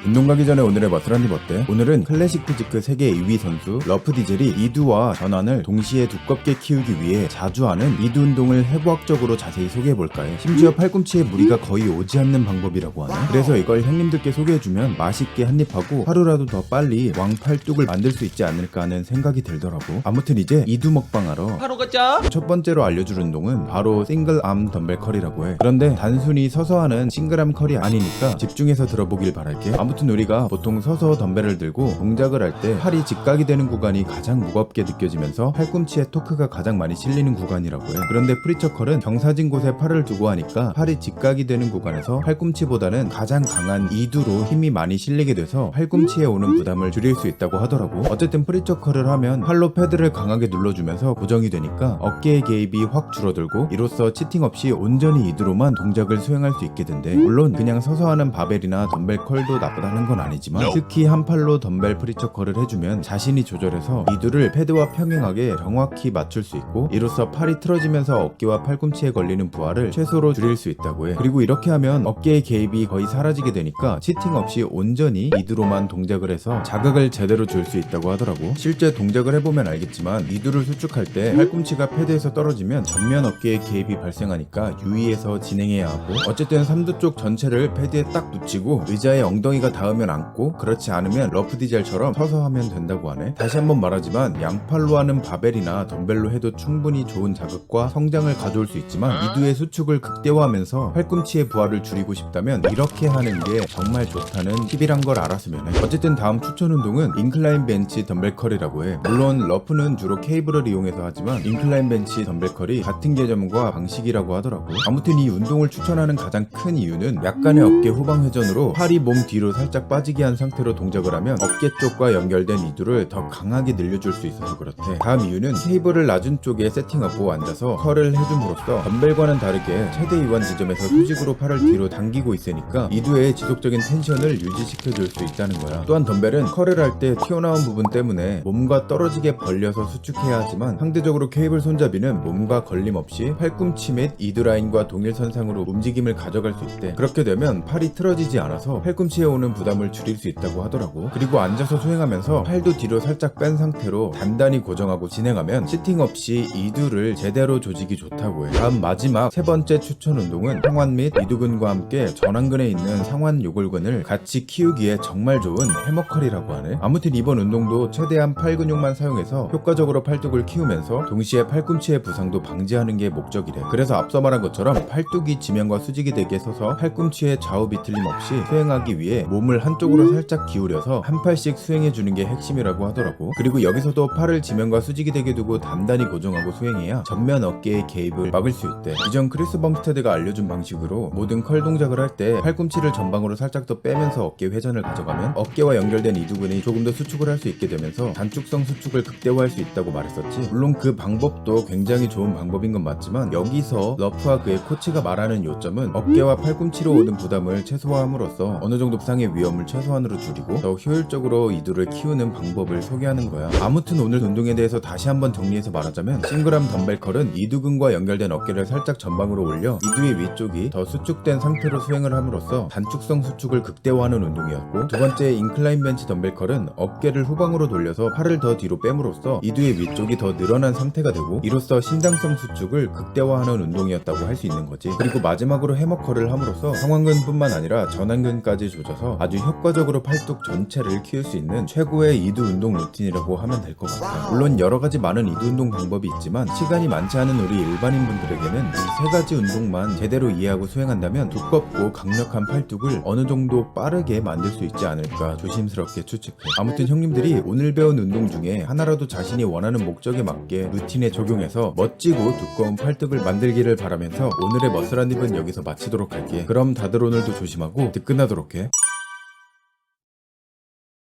운동 가기 전에 오늘의 머슬한입 어때? 오늘은 클래식 피지크 세계 2위 선수 러프 디젤이 이두와 전완을 동시에 두껍게 키우기 위해 자주 하는 이두 운동을 해부학적으로 자세히 소개해볼까 해. 심지어 팔꿈치에 무리가 거의 오지 않는 방법이라고 하네. 그래서 이걸 형님들께 소개해주면 맛있게 한입하고 하루라도 더 빨리 왕팔뚝을 만들 수 있지 않을까 하는 생각이 들더라고. 아무튼 이제 이두 먹방하러 바로 가자. 첫 번째로 알려줄 운동은 바로 싱글암 덤벨 컬이라고 해. 그런데 단순히 서서 하는 싱글암 컬이 아니니까 집중해서 들어보길 바랄게. 아무튼 우리가 보통 서서 덤벨을 들고 동작을 할 때 팔이 직각이 되는 구간이 가장 무겁게 느껴지면서 팔꿈치에 토크가 가장 많이 실리는 구간이라고 해. 그런데 프리처 컬은 경사진 곳에 팔을 두고 하니까 팔이 직각이 되는 구간에서 팔꿈치보다는 가장 강한 이두로 힘이 많이 실리게 돼서 팔꿈치에 오는 부담을 줄일 수 있다고 하더라고. 어쨌든 프리처 컬을 하면 팔로 패드를 강하게 눌러주면서 고정이 되니까 어깨의 개입이 확 줄어들고 이로써 치팅 없이 온전히 이두로만 동작을 수행할 수 있게 된대. 물론 그냥 서서 하는 바벨이나 덤벨 컬도 나쁘다는 건 아니지만 특히 한 팔로 덤벨 프리처 컬을 해주면 자신이 조절해서 이두를 패드와 평행하게 정확히 맞출 수 있고 이로써 팔이 틀어지면서 어깨와 팔꿈치에 걸리는 부하를 최소로 줄일 수 있다고 해. 그리고 이렇게 하면 어깨의 개입이 거의 사라지게 되니까 치팅 없이 온전히 이두로만 동작을 해서 자극을 제대로 줄 수 있다고 하더라고. 실제 동작을 해보면 알겠지만 이두를 수축할 때 팔꿈치가 패드에서 떨어지면 전면 어깨에 개입이 발생하니까 유의해서 진행해야 하고, 어쨌든 삼두 쪽 전체를 패드에 딱 붙이고 의자에 엉덩이가 닿으면 앉고, 그렇지 않으면 러프 디젤처럼 서서 하면 된다고 하네. 다시 한번 말하지만 양팔로 하는 바벨이나 덤벨로 해도 충분히 좋은 자극과 성장을 가져올 수 있지만 이두의 수축을 극대화하면서 팔꿈치의 부하를 줄이고 싶다면 이렇게 하는 게 정말 좋다는 팁이란 걸 알았으면 해. 어쨌든 다음 추천 운동은 인클라인 벤치 덤벨 컬이라고 해. 물론 러프는 주로 케이블을 이용해서 하지만 인클라인 벤치 덤벨 컬이 같은 개념과 방식이라고 하더라고. 아무튼 이 운동을 추천하는 가장 큰 이유는 약간의 어깨 후방 회전으로 팔이 몸 뒤로 살짝 빠지게 한 상태로 동작을 하면 어깨 쪽과 연결된 이두를 더 강하게 늘려줄 수 있어서 그렇대. 다음 이유는 케이블을 낮은 쪽에 세팅하고 앉아서 컬을 해줌으로써 덤벨과는 다르게 최대 이완 지점에서 수직으로 팔을 뒤로 당기고 있으니까 이두의 지속적인 텐션을 유지시켜줄 수 있다는 거야. 또한 덤벨은 컬을 할 때 튀어나온 부분 때문에 몸과 떨어지게 벌려서 수축해야 하지만 상대적으로 케이블 손잡이는 몸과 걸림 없이 팔꿈치 및 이두 라인과 동일선상으로 움직임을 가져갈 수 있대. 그렇게 되면 팔이 틀어지지 않아서 팔꿈치에 오는 부담을 줄일 수 있다고 하더라고. 그리고 앉아서 수행하면서 팔도 뒤로 살짝 뺀 상태로 단단히 고정하고 진행하면 시팅 없이 이두를 제대로 조직이 좋다고 해. 다음 마지막 세 번째 추천 운동은 상완 및 이두근과 함께 전완근에 있는 상완 요골근을 같이 키우기에 정말 좋은 해머컬이라고 하네. 아무튼 이번 운동도 최대한 팔 근육만 사용해서 효과적으로 팔뚝을 키우면서 동시에 팔꿈치의 부상도 방지하는 게 목적이래. 그래서 앞서 말한 것처럼 팔뚝이 지면과 수직이 되게 서서 팔꿈치의 좌우 비틀림 없이 수행하기 위해 몸을 한쪽으로 살짝 기울여서 한 팔씩 수행해주는 게 핵심이라고 하더라고. 그리고 여기서도 팔을 지면과 수직이 되게 두고 단단히 고정하고 수행해야 전면 어깨의 개입을 막을 수 있대. 이전 크리스 범스테드가 알려준 방식으로 모든 컬 동작을 할 때 팔꿈치를 전방으로 살짝 더 빼면서 어깨 회전을 가져가면 어깨와 연결된 이두근이 조금 더 수축을 할 수 있게 되면서 단축성 수축을 극대화할 수 있다고 말했었지. 물론 그 방법도 굉장히 좋은 방법인 건 맞지만 여기서 러프와 그의 코치가 말하는 요점은 어깨와 팔꿈치로 오는 부담을 최소화함으로써 어느 정도 부상의 위험을 최소한으로 줄이고 더 효율적으로 이두를 키우는 방법을 소개하는 거야. 아무튼 오늘 운동에 대해서 다시 한번 정리해서 말하자면 싱글암 덤벨 컬은 이두근과 연결된 어깨를 살짝 전방으로 올려 이두의 위쪽이 더 수축된 상태로 수행을 함으로써 단축성 수축을 극대화하는 운동이었고, 두 번째 인클라인 벤치 덤벨 컬은 어깨를 후방으로 돌려서 팔을 더 뒤로 뺨으로써 이두의 위쪽이 더 늘어난 상태가 되고 이로써 신장성 수축을 극대화하는 운동이었다고 할 수 있는 거지. 그리고 마지막으로 해머컬을 함으로써 상완근뿐만 아니라 전완근까지 조져서 아주 효과적으로 팔뚝 전체를 키울 수 있는 최고의 이두 운동 루틴이라고 하면 될 것 같아. 물론 여러가지 많은 이두 운동 방법이 있지만 시간이 많지 않은 우리 일반인 분들에게는 이 세 가지 운동만 제대로 이해하고 수행한다면 두껍고 강력한 팔뚝을 어느 정도 빠르게 만들 수 있지 않을까 조심스럽게 추측해. 아무튼 형님들이 오늘 배운 운동 중에 하나라도 자신이 원하는 목적에 맞게 루틴에 적용해서 멋지고 두꺼운 팔뚝을 만들기를 바라면서 오늘의 머슬한입은 여기서 마치도록 할게. 그럼 다들 오늘도 조심하고 득근하도록 해.